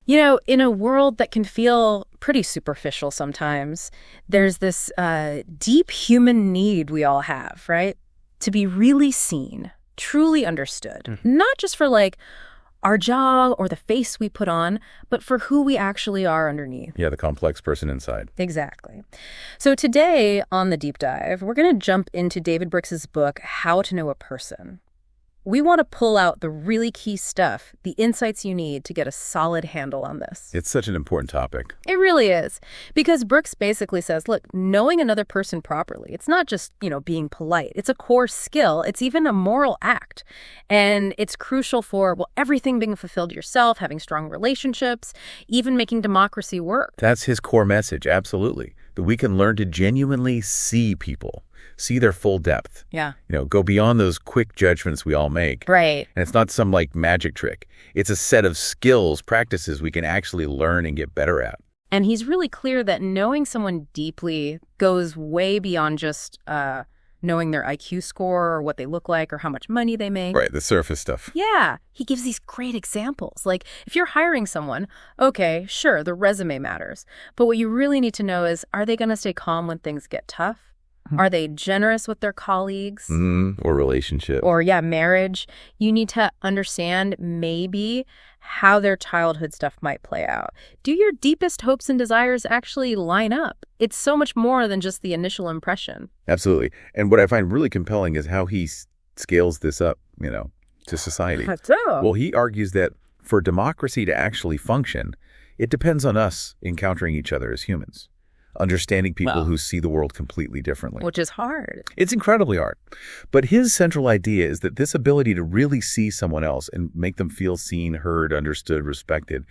You know, in a world that can feel pretty superficial sometimes, there's this deep human need we all have, right? To be really seen, truly understood. Not just for like our jaw or the face we put on, but for who we actually are underneath. Yeah, the complex person inside. Exactly. So today on the deep dive, we're going to jump into David Brooks's book, How to Know a Person. We want to pull out the really key stuff, the insights you need to get a solid handle on this. It's such an important topic. It really is. Because Brooks basically says, look, knowing another person properly, it's not just, being polite. It's a core skill. It's even a moral act. And it's crucial for, well, everything being fulfilled yourself, having strong relationships, even making democracy work. That's his core message, absolutely. That we can learn to genuinely see people, see their full depth. Yeah. Go beyond those quick judgments we all make. Right. And it's not some magic trick. It's a set of skills, practices we can actually learn and get better at. And he's really clear that knowing someone deeply goes way beyond just knowing their IQ score or what they look like or how much money they make. Right, the surface stuff. Yeah. He gives these great examples. Like, if you're hiring someone, okay, sure, the resume matters. But what you really need to know is, are they going to stay calm when things get tough? Are they generous with their colleagues? Or relationship. Or, marriage. You need to understand maybe how their childhood stuff might play out. Do your deepest hopes and desires actually line up? It's so much more than just the initial impression. Absolutely. And what I find really compelling is how he scales this up, to society. Well, he argues that for democracy to actually function, it depends on us encountering each other as humans. Understanding people who see the world completely differently. Which is hard. It's incredibly hard. But his central idea is that this ability to really see someone else and make them feel seen, heard, understood, respected,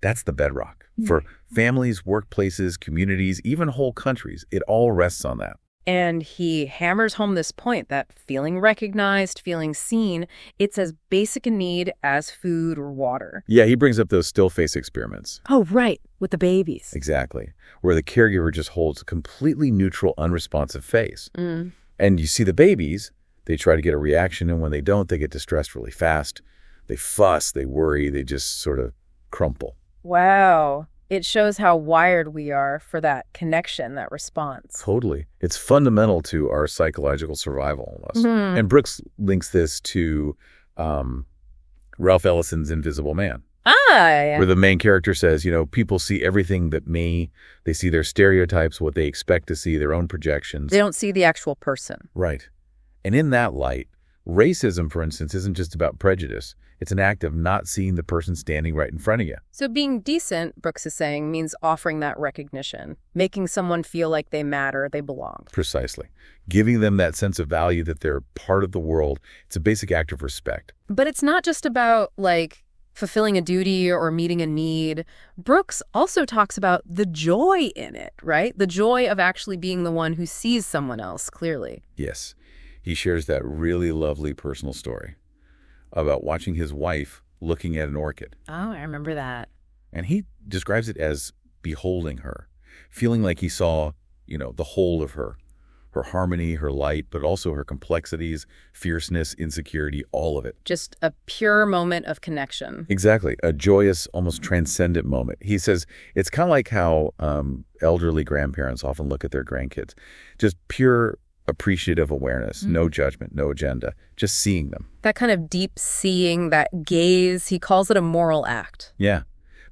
that's the bedrock. For families, workplaces, communities, even whole countries, it all rests on that. And he hammers home this point that feeling recognized, feeling seen, it's as basic a need as food or water. Yeah, he brings up those still face experiments. Oh, right, with the babies. Exactly, where the caregiver just holds a completely neutral, unresponsive face. And you see the babies, they try to get a reaction, and when they don't, they get distressed really fast. They fuss, they worry, they just sort of crumple. Wow. It shows how wired we are for that connection, that response. Totally. It's fundamental to our psychological survival almost. And Brooks links this to Ralph Ellison's Invisible Man. Yeah. Where the main character says, people see everything but me. They see their stereotypes, what they expect to see, their own projections. They don't see the actual person. Right. And in that light, racism, for instance, isn't just about prejudice. It's an act of not seeing the person standing right in front of you. So being decent, Brooks is saying, means offering that recognition, making someone feel like they matter, they belong. Precisely. Giving them that sense of value that they're part of the world. It's a basic act of respect. But it's not just about, fulfilling a duty or meeting a need. Brooks also talks about the joy in it, right? The joy of actually being the one who sees someone else clearly. Yes. He shares that really lovely personal story about watching his wife looking at an orchid. Oh, I remember that. And he describes it as beholding her, feeling like he saw, the whole of her harmony, her light, but also her complexities, fierceness, insecurity, all of it. Just a pure moment of connection. Exactly. A joyous, almost transcendent moment. He says it's kind of like how elderly grandparents often look at their grandkids. Just pure appreciative awareness, no judgment, no agenda, just seeing them. That kind of deep seeing, that gaze, he calls it a moral act. Yeah,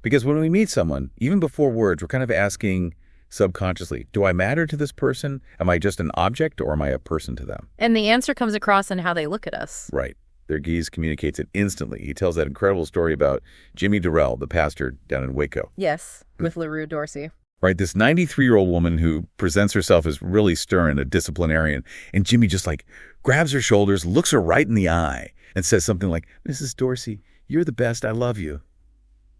because when we meet someone, even before words, we're kind of asking subconsciously, do I matter to this person? Am I just an object or am I a person to them? And the answer comes across in how they look at us. Right. Their gaze communicates it instantly. He tells that incredible story about Jimmy Durrell, the pastor down in Waco. Yes, with LaRue Dorsey. Right, this 93-year-old woman who presents herself as really stern, a disciplinarian, and Jimmy just grabs her shoulders, looks her right in the eye, and says something like, Mrs. Dorsey, you're the best, I love you.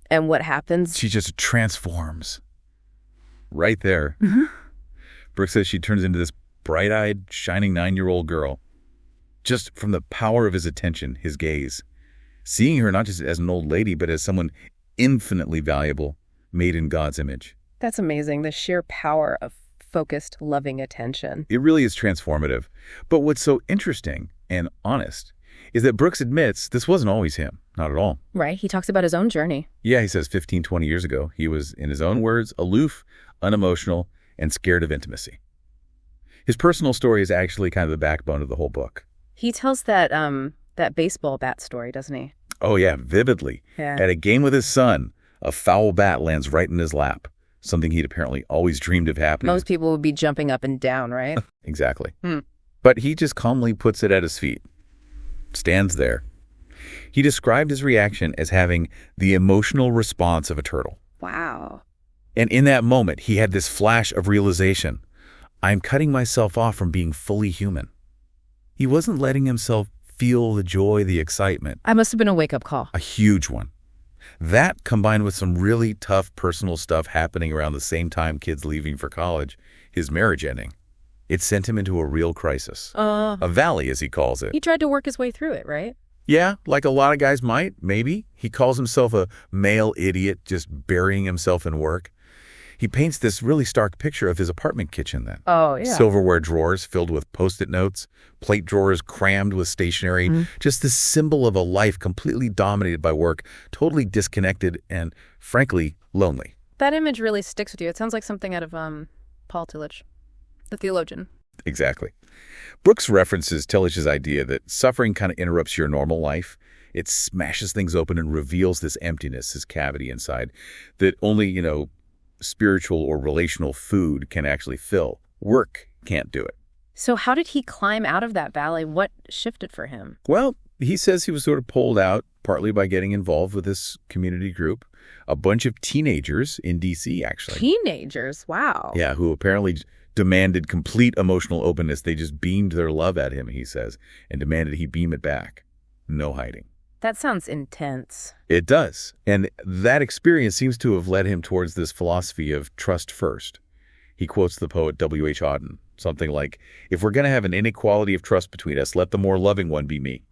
And what happens? She just transforms. Right there. Brooke says she turns into this bright-eyed, shining 9-year-old girl, just from the power of his attention, his gaze. Seeing her not just as an old lady, but as someone infinitely valuable, made in God's image. That's amazing, the sheer power of focused, loving attention. It really is transformative. But what's so interesting and honest is that Brooks admits this wasn't always him. Not at all. Right. He talks about his own journey. Yeah, he says 15, 20 years ago, he was, in his own words, aloof, unemotional, and scared of intimacy. His personal story is actually kind of the backbone of the whole book. He tells that baseball bat story, doesn't he? Oh, yeah, vividly. Yeah. At a game with his son, a foul bat lands right in his lap, something he'd apparently always dreamed of happening. Most people would be jumping up and down, right? Exactly. But he just calmly puts it at his feet, stands there. He described his reaction as having the emotional response of a turtle. Wow. And in that moment, he had this flash of realization. I'm cutting myself off from being fully human. He wasn't letting himself feel the joy, the excitement. I must have been a wake-up call. A huge one. That, combined with some really tough personal stuff happening around the same time kids leaving for college, his marriage ending, it sent him into a real crisis. A valley, as he calls it. He tried to work his way through it, right? Yeah, like a lot of guys might, maybe. He calls himself a male idiot, just burying himself in work. He paints this really stark picture of his apartment kitchen then. Oh, yeah. Silverware drawers filled with Post-it notes, plate drawers crammed with stationery, just this symbol of a life completely dominated by work, totally disconnected and, frankly, lonely. That image really sticks with you. It sounds like something out of Paul Tillich, the theologian. Exactly. Brooks references Tillish's idea that suffering kind of interrupts your normal life. It smashes things open and reveals this emptiness, this cavity inside that only, spiritual or relational food can actually fill. Work can't do it. So how did he climb out of that valley? What shifted for him? Well, he says he was sort of pulled out partly by getting involved with this community group, a bunch of teenagers in D.C., actually. Teenagers? Wow. Yeah, who apparently demanded complete emotional openness. They just beamed their love at him, he says, and demanded he beam it back. No hiding. That sounds intense. It does. And that experience seems to have led him towards this philosophy of trust first. He quotes the poet W.H. Auden, something like, if we're going to have an inequality of trust between us, let the more loving one be me.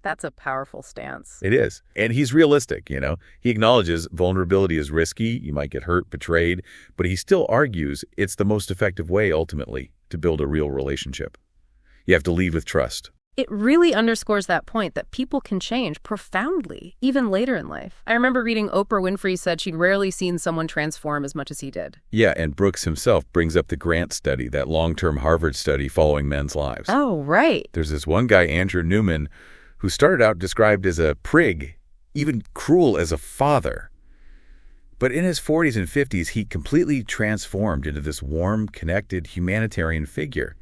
That's a powerful stance. It is. And he's realistic, He acknowledges vulnerability is risky, you might get hurt, betrayed, but he still argues it's the most effective way, ultimately, to build a real relationship. You have to lead with trust. It really underscores that point that people can change profoundly, even later in life. I remember reading Oprah Winfrey said she'd rarely seen someone transform as much as he did. Yeah, and Brooks himself brings up the Grant study, that long-term Harvard study following men's lives. Oh, right. There's this one guy, Andrew Newman, who started out described as a prig, even cruel as a father. But in his 40s and 50s, he completely transformed into this warm, connected, humanitarian figure.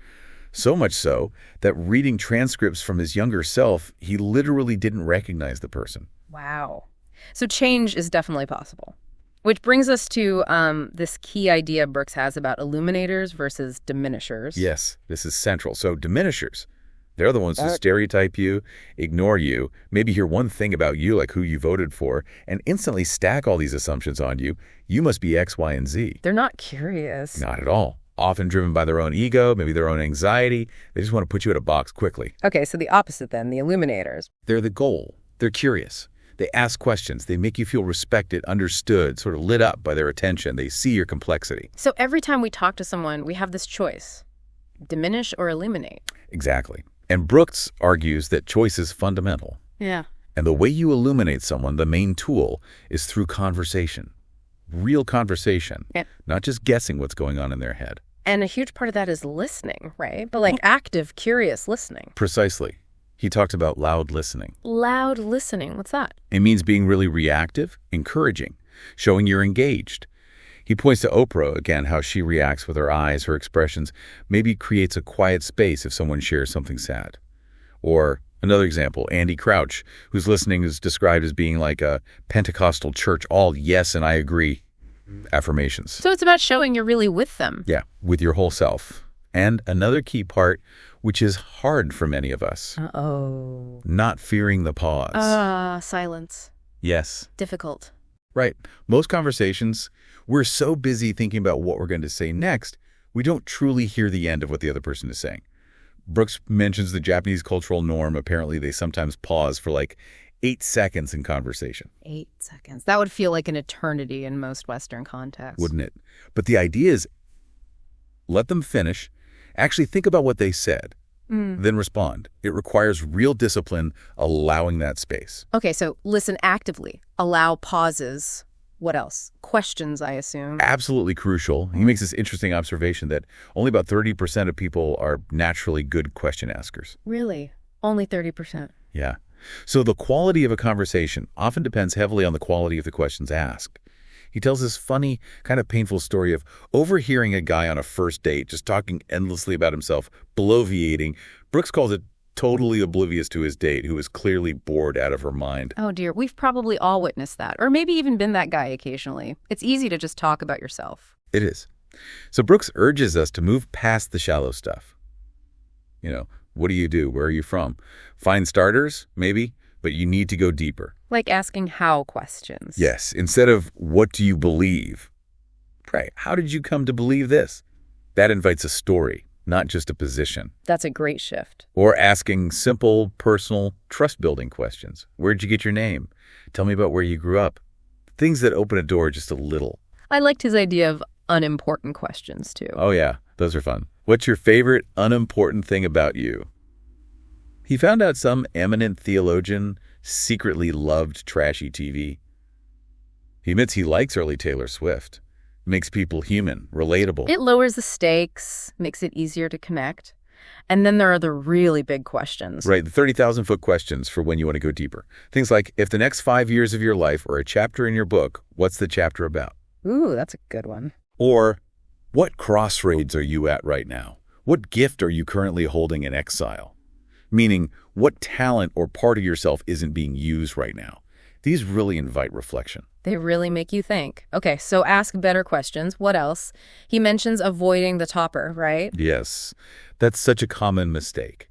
So much so that reading transcripts from his younger self, he literally didn't recognize the person. Wow. So change is definitely possible. Which brings us to this key idea Brooks has about illuminators versus diminishers. Yes, this is central. So diminishers, they're the ones who stereotype you, ignore you, maybe hear one thing about you, like who you voted for, and instantly stack all these assumptions on you. You must be X, Y, and Z. They're not curious. Not at all. Often driven by their own ego, maybe their own anxiety. They just want to put you in a box quickly. Okay, so the opposite then, the illuminators. They're the goal. They're curious. They ask questions. They make you feel respected, understood, sort of lit up by their attention. They see your complexity. So every time we talk to someone, we have this choice. Diminish or illuminate. Exactly. And Brooks argues that choice is fundamental. Yeah. And the way you illuminate someone, the main tool, is through conversation. Real conversation. Yeah. Not just guessing what's going on in their head. And a huge part of that is listening, right? But like active, curious listening. Precisely. He talked about loud listening. Loud listening. What's that? It means being really reactive, encouraging, showing you're engaged. He points to Oprah, again, how she reacts with her eyes, her expressions, maybe creates a quiet space if someone shares something sad. Or another example, Andy Crouch, whose listening is described as being like a Pentecostal church, all yes and I agree affirmations. So it's about showing you're really with them. Yeah, with your whole self. And another key part, which is hard for many of us. Uh-oh. Not fearing the pause. Silence. Yes. Difficult. Right. Most conversations, we're so busy thinking about what we're going to say next, we don't truly hear the end of what the other person is saying. Brooks mentions the Japanese cultural norm. Apparently, they sometimes pause for like 8 seconds in conversation. 8 seconds. That would feel like an eternity in most Western contexts. Wouldn't it? But the idea is let them finish. Actually think about what they said. then respond. It requires real discipline, allowing that space. Okay, so listen actively. Allow pauses. What else? Questions, I assume. Absolutely crucial. He makes this interesting observation that only about 30% of people are naturally good question askers. Really? Only 30%? Yeah. So the quality of a conversation often depends heavily on the quality of the questions asked. He tells this funny, kind of painful story of overhearing a guy on a first date just talking endlessly about himself, bloviating. Brooks calls it totally oblivious to his date, who was clearly bored out of her mind. Oh dear, we've probably all witnessed that, or maybe even been that guy occasionally. It's easy to just talk about yourself. It is. So Brooks urges us to move past the shallow stuff. What do you do? Where are you from? Find starters, maybe, but you need to go deeper. Like asking how questions. Yes, instead of what do you believe? Pray, how did you come to believe this? That invites a story, not just a position. That's a great shift. Or asking simple, personal, trust-building questions. Where'd you get your name? Tell me about where you grew up. Things that open a door just a little. I liked his idea of unimportant questions, too. Oh yeah, those are fun. What's your favorite unimportant thing about you? He found out some eminent theologian secretly loved trashy TV. He admits he likes early Taylor Swift. Makes people human, relatable. It lowers the stakes, makes it easier to connect. And then there are the really big questions. Right, the 30,000-foot questions for when you want to go deeper. Things like, if the next 5 years of your life are a chapter in your book, what's the chapter about? Ooh, that's a good one. Or, what crossroads are you at right now? What gift are you currently holding in exile? Meaning, what talent or part of yourself isn't being used right now? These really invite reflection. They really make you think. Okay, so ask better questions. What else? He mentions avoiding the topper, right? Yes, that's such a common mistake.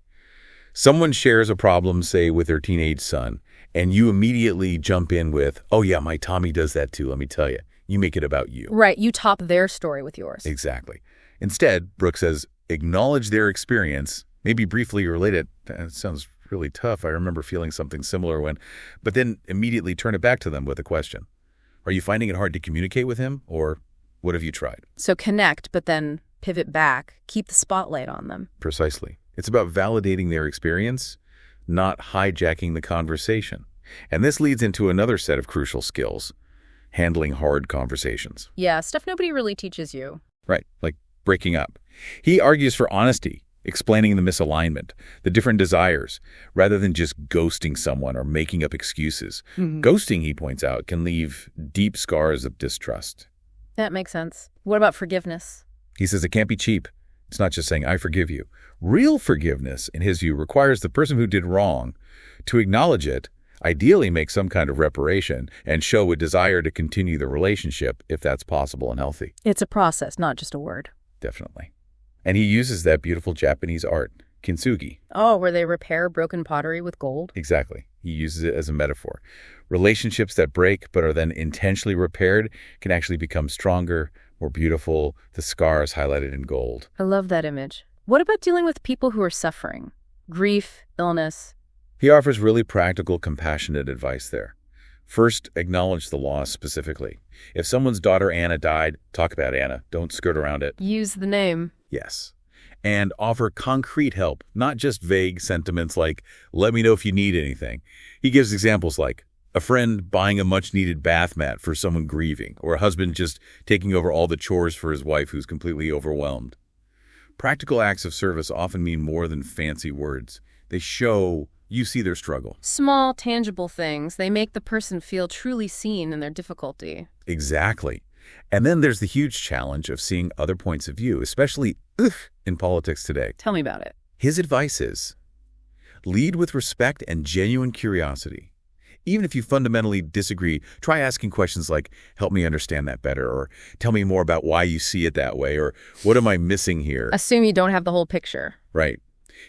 Someone shares a problem, say, with their teenage son, and you immediately jump in with, oh yeah, my Tommy does that too, let me tell you. You make it about you. Right, you top their story with yours. Exactly. Instead, Brooks says, acknowledge their experience, maybe briefly relate it. That sounds really tough. I remember feeling something similar but then immediately turn it back to them with a question. Are you finding it hard to communicate with him, or what have you tried? So connect, but then pivot back. Keep the spotlight on them. Precisely. It's about validating their experience, not hijacking the conversation. And this leads into another set of crucial skills, handling hard conversations. Yeah, stuff nobody really teaches you. Right, like breaking up. He argues for honesty, explaining the misalignment, the different desires, rather than just ghosting someone or making up excuses. Ghosting, he points out, can leave deep scars of distrust. That makes sense. What about forgiveness? He says it can't be cheap. It's not just saying, I forgive you. Real forgiveness, in his view, requires the person who did wrong to acknowledge it, ideally make some kind of reparation, and show a desire to continue the relationship if that's possible and healthy. It's a process, not just a word. Definitely. And he uses that beautiful Japanese art, kintsugi. Oh, where they repair broken pottery with gold? Exactly. He uses it as a metaphor. Relationships that break but are then intentionally repaired can actually become stronger, more beautiful, the scars highlighted in gold. I love that image. What about dealing with people who are suffering? Grief, illness? He offers really practical, compassionate advice there. First, acknowledge the loss specifically. If someone's daughter Anna died, talk about Anna. Don't skirt around it. Use the name. Yes. And offer concrete help, not just vague sentiments like, let me know if you need anything. He gives examples like a friend buying a much-needed bath mat for someone grieving, or a husband just taking over all the chores for his wife who's completely overwhelmed. Practical acts of service often mean more than fancy words. They show you see their struggle. Small, tangible things. They make the person feel truly seen in their difficulty. Exactly. And then there's the huge challenge of seeing other points of view, especially in politics today. Tell me about it. His advice is, lead with respect and genuine curiosity. Even if you fundamentally disagree, try asking questions like, help me understand that better, or tell me more about why you see it that way, or what am I missing here? Assume you don't have the whole picture. Right.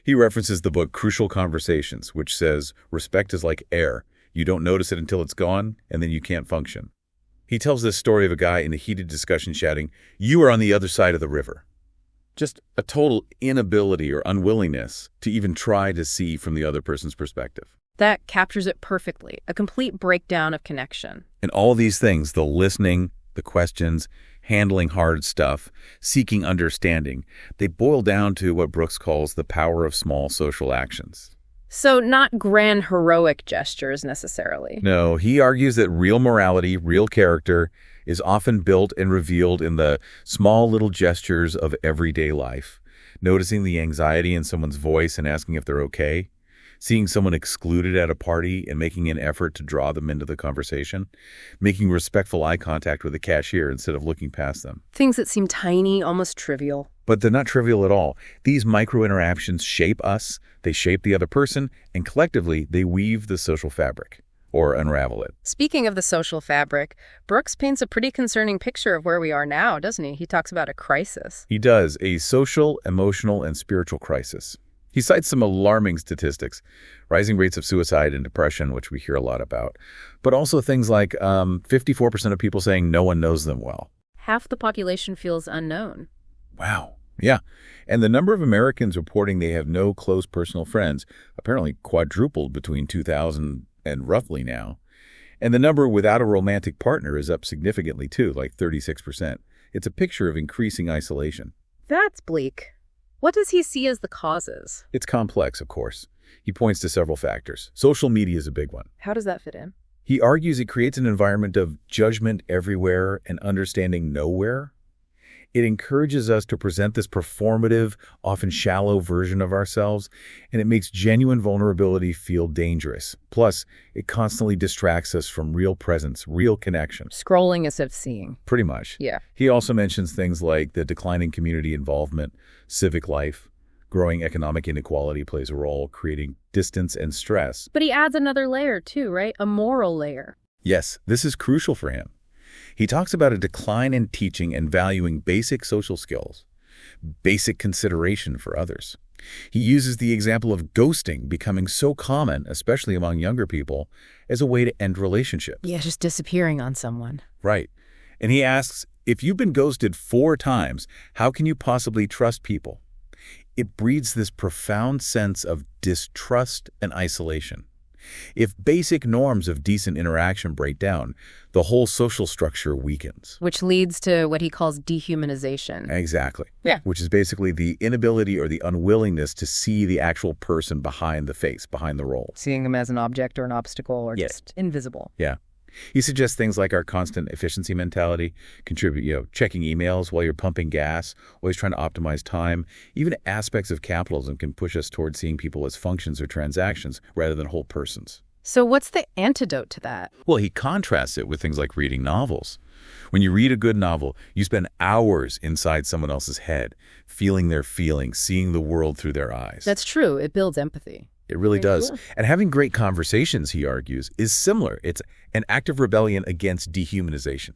He references the book Crucial Conversations, which says, respect is like air. You don't notice it until it's gone, and then you can't function. He tells this story of a guy in a heated discussion shouting, you are on the other side of the river. Just a total inability or unwillingness to even try to see from the other person's perspective. That captures it perfectly. A complete breakdown of connection. And all these things, the listening, the questions, handling hard stuff, seeking understanding. They boil down to what Brooks calls the power of small social actions. So not grand heroic gestures necessarily. No, he argues that real morality, real character, is often built and revealed in the small little gestures of everyday life. Noticing the anxiety in someone's voice and asking if they're okay. Seeing someone excluded at a party and making an effort to draw them into the conversation. Making respectful eye contact with the cashier instead of looking past them. Things that seem tiny, almost trivial. But they're not trivial at all. These micro-interactions shape us, they shape the other person, and collectively they weave the social fabric, or unravel it. Speaking of the social fabric, Brooks paints a pretty concerning picture of where we are now, doesn't he? He talks about a crisis. He does, a social, emotional, and spiritual crisis. He cites some alarming statistics, rising rates of suicide and depression, which we hear a lot about, but also things like 54% of people saying no one knows them well. Half the population feels unknown. Wow. Yeah. And the number of Americans reporting they have no close personal friends apparently quadrupled between 2000 and roughly now. And the number without a romantic partner is up significantly too, like 36%. It's a picture of increasing isolation. That's bleak. What does he see as the causes? It's complex, of course. He points to several factors. Social media is a big one. How does that fit in? He argues it creates an environment of judgment everywhere and understanding nowhere. It encourages us to present this performative, often shallow version of ourselves, and it makes genuine vulnerability feel dangerous. Plus, it constantly distracts us from real presence, real connection. Scrolling as if seeing. Pretty much. Yeah. He also mentions things like the declining community involvement, civic life, growing economic inequality plays a role, creating distance and stress. But he adds another layer too, right? A moral layer. Yes, this is crucial for him. He talks about a decline in teaching and valuing basic social skills, basic consideration for others. He uses the example of ghosting becoming so common, especially among younger people, as a way to end relationships. Yeah, just disappearing on someone. Right. And he asks, if you've been ghosted 4 times, how can you possibly trust people? It breeds this profound sense of distrust and isolation. If basic norms of decent interaction break down, the whole social structure weakens. Which leads to what he calls dehumanization. Exactly. Yeah. Which is basically the inability or the unwillingness to see the actual person behind the face, behind the role. Seeing them as an object or an obstacle or just invisible. Yeah. He suggests things like our constant efficiency mentality contribute, checking emails while you're pumping gas, always trying to optimize time. Even aspects of capitalism can push us towards seeing people as functions or transactions rather than whole persons. So what's the antidote to that? Well, he contrasts it with things like reading novels. When you read a good novel, you spend hours inside someone else's head, feeling their feelings, seeing the world through their eyes. That's true. It builds empathy. It really does. Sure. And having great conversations, he argues, is similar. It's an act of rebellion against dehumanization.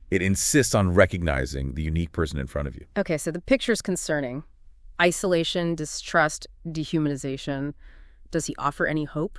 It insists on recognizing the unique person in front of you. Okay, so the picture's concerning. Isolation, distrust, dehumanization. Does he offer any hope?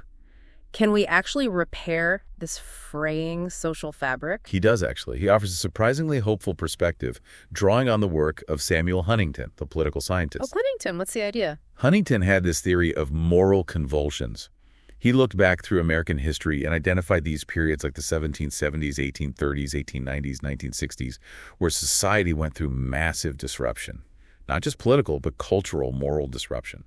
Can we actually repair this fraying social fabric? He does, actually. He offers a surprisingly hopeful perspective, drawing on the work of Samuel Huntington, the political scientist. Oh, Huntington, what's the idea? Huntington had this theory of moral convulsions. He looked back through American history and identified these periods like the 1770s, 1830s, 1890s, 1960s, where society went through massive disruption. Not just political, but cultural, moral disruption.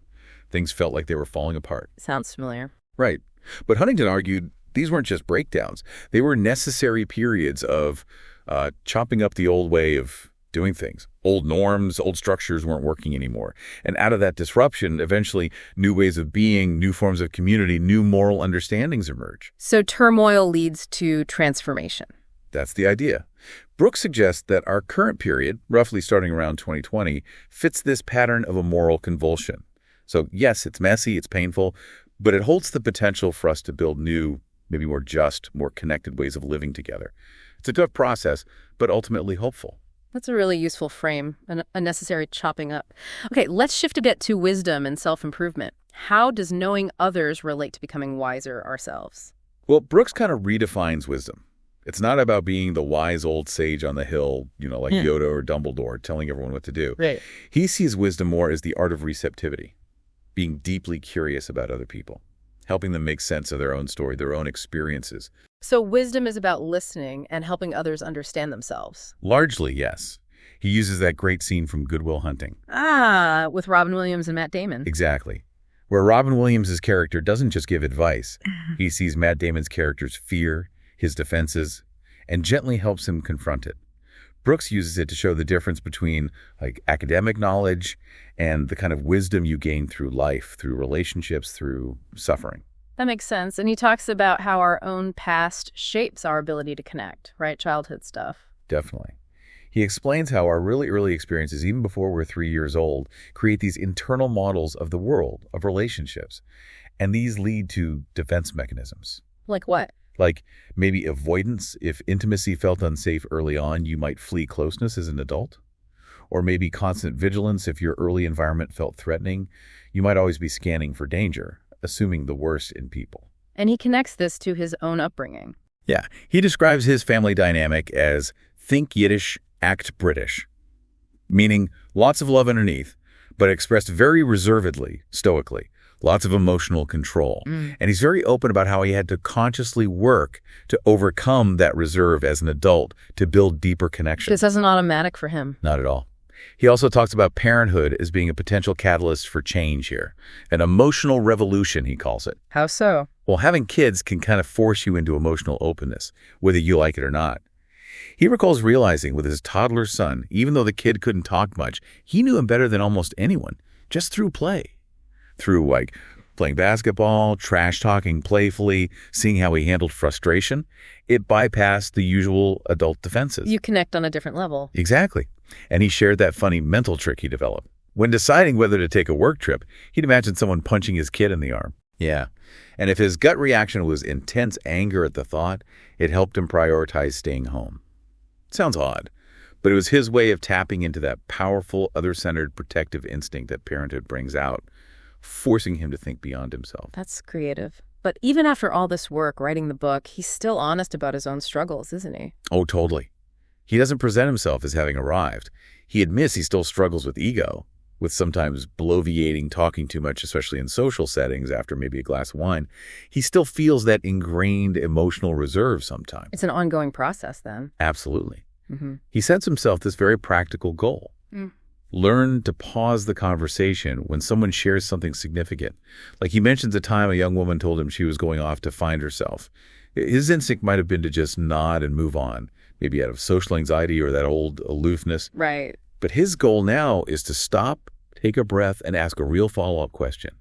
Things felt like they were falling apart. Sounds familiar. Right. But Huntington argued these weren't just breakdowns. They were necessary periods of chopping up the old way of doing things. Old norms, old structures weren't working anymore. And out of that disruption, eventually, new ways of being, new forms of community, new moral understandings emerge. So turmoil leads to transformation. That's the idea. Brooks suggests that our current period, roughly starting around 2020, fits this pattern of a moral convulsion. So yes, it's messy, it's painful, but it holds the potential for us to build new, maybe more just, more connected ways of living together. It's a tough process, but ultimately hopeful. That's a really useful frame, a necessary chopping up. Okay, let's shift a bit to wisdom and self-improvement. How does knowing others relate to becoming wiser ourselves? Well, Brooks kind of redefines wisdom. It's not about being the wise old sage on the hill, like Yoda or Dumbledore, telling everyone what to do. Right. He sees wisdom more as the art of receptivity, being deeply curious about other people, helping them make sense of their own story, their own experiences, So wisdom is about listening and helping others understand themselves. Largely, yes. He uses that great scene from Good Will Hunting. Ah, with Robin Williams and Matt Damon. Exactly. Where Robin Williams' character doesn't just give advice. He sees Matt Damon's character's fear, his defenses, and gently helps him confront it. Brooks uses it to show the difference between academic knowledge and the kind of wisdom you gain through life, through relationships, through suffering. That makes sense. And he talks about how our own past shapes our ability to connect, right? Childhood stuff. Definitely. He explains how our really early experiences, even before we're 3 years old, create these internal models of the world, of relationships. And these lead to defense mechanisms. Like what? Like maybe avoidance. If intimacy felt unsafe early on, you might flee closeness as an adult. Or maybe constant vigilance. If your early environment felt threatening, you might always be scanning for danger, assuming the worst in people. And he connects this to his own upbringing. Yeah, he describes his family dynamic as think Yiddish, act British, meaning lots of love underneath, but expressed very reservedly, stoically, lots of emotional control. And he's very open about how he had to consciously work to overcome that reserve as an adult to build deeper connections. This isn't automatic for him. Not at all. He also talks about parenthood as being a potential catalyst for change here, an emotional revolution, he calls it. How so? Well, having kids can kind of force you into emotional openness, whether you like it or not. He recalls realizing with his toddler son, even though the kid couldn't talk much, he knew him better than almost anyone, just through play. Through, playing basketball, trash-talking playfully, seeing how he handled frustration, it bypassed the usual adult defenses. You connect on a different level. Exactly. And he shared that funny mental trick he developed. When deciding whether to take a work trip, he'd imagine someone punching his kid in the arm. Yeah. And if his gut reaction was intense anger at the thought, it helped him prioritize staying home. Sounds odd, but it was his way of tapping into that powerful, other-centered protective instinct that parenthood brings out, forcing him to think beyond himself. That's creative. But even after all this work writing the book, he's still honest about his own struggles, isn't he? Oh, totally. He doesn't present himself as having arrived. He admits he still struggles with ego, with sometimes bloviating, talking too much, especially in social settings after maybe a glass of wine. He still feels that ingrained emotional reserve sometimes. It's an ongoing process then. Absolutely. He sets himself this very practical goal. Learn to pause the conversation when someone shares something significant. Like he mentions a time a young woman told him she was going off to find herself. His instinct might have been to just nod and move on, maybe out of social anxiety or that old aloofness. Right. But his goal now is to stop, take a breath, and ask a real follow-up question.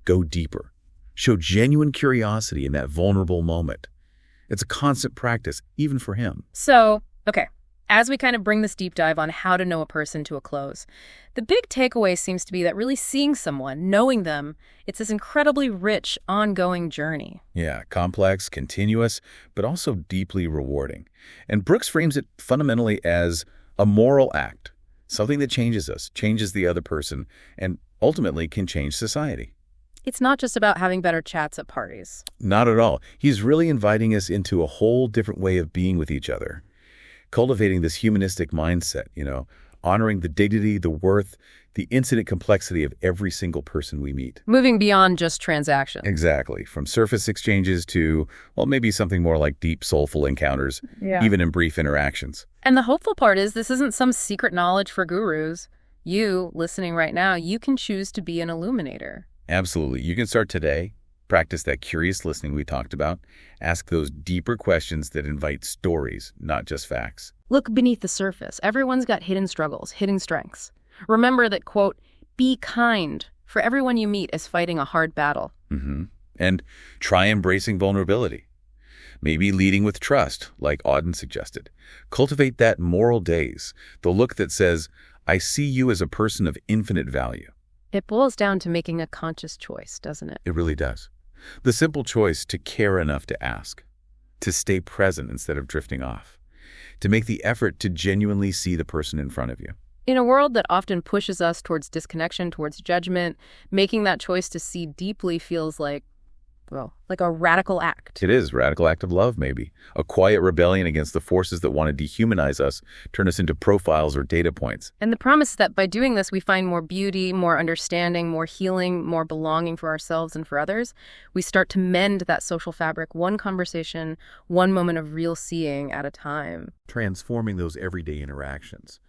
Go deeper. Show genuine curiosity in that vulnerable moment. It's a constant practice, even for him. So, okay, as we kind of bring this deep dive on how to know a person to a close, the big takeaway seems to be that really seeing someone, knowing them, it's this incredibly rich, ongoing journey. Yeah, complex, continuous, but also deeply rewarding. And Brooks frames it fundamentally as a moral act, something that changes us, changes the other person, and ultimately can change society. It's not just about having better chats at parties. Not at all. He's really inviting us into a whole different way of being with each other, cultivating this humanistic mindset, honoring the dignity, the worth, the incident complexity of every single person we meet. Moving beyond just transactions. Exactly. From surface exchanges to, maybe something more like deep, soulful encounters, even in brief interactions. And the hopeful part is this isn't some secret knowledge for gurus. You, listening right now, you can choose to be an illuminator. Absolutely. You can start today. Practice that curious listening we talked about. Ask those deeper questions that invite stories, not just facts. Look beneath the surface. Everyone's got hidden struggles, hidden strengths. Remember that, quote, be kind, for everyone you meet is fighting a hard battle. And try embracing vulnerability. Maybe leading with trust, like Auden suggested. Cultivate that moral daze, the look that says, I see you as a person of infinite value. It boils down to making a conscious choice, doesn't it? It really does. The simple choice to care enough to ask, to stay present instead of drifting off, to make the effort to genuinely see the person in front of you. In a world that often pushes us towards disconnection, towards judgment, making that choice to see deeply feels like well, like a radical act. It is. Radical act of love, maybe. A quiet rebellion against the forces that want to dehumanize us, turn us into profiles or data points. And the promise is that by doing this, we find more beauty, more understanding, more healing, more belonging for ourselves and for others. We start to mend that social fabric, one conversation, one moment of real seeing at a time. Transforming those everyday interactions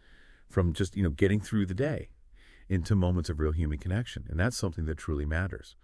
from just, getting through the day into moments of real human connection. And that's something that truly matters.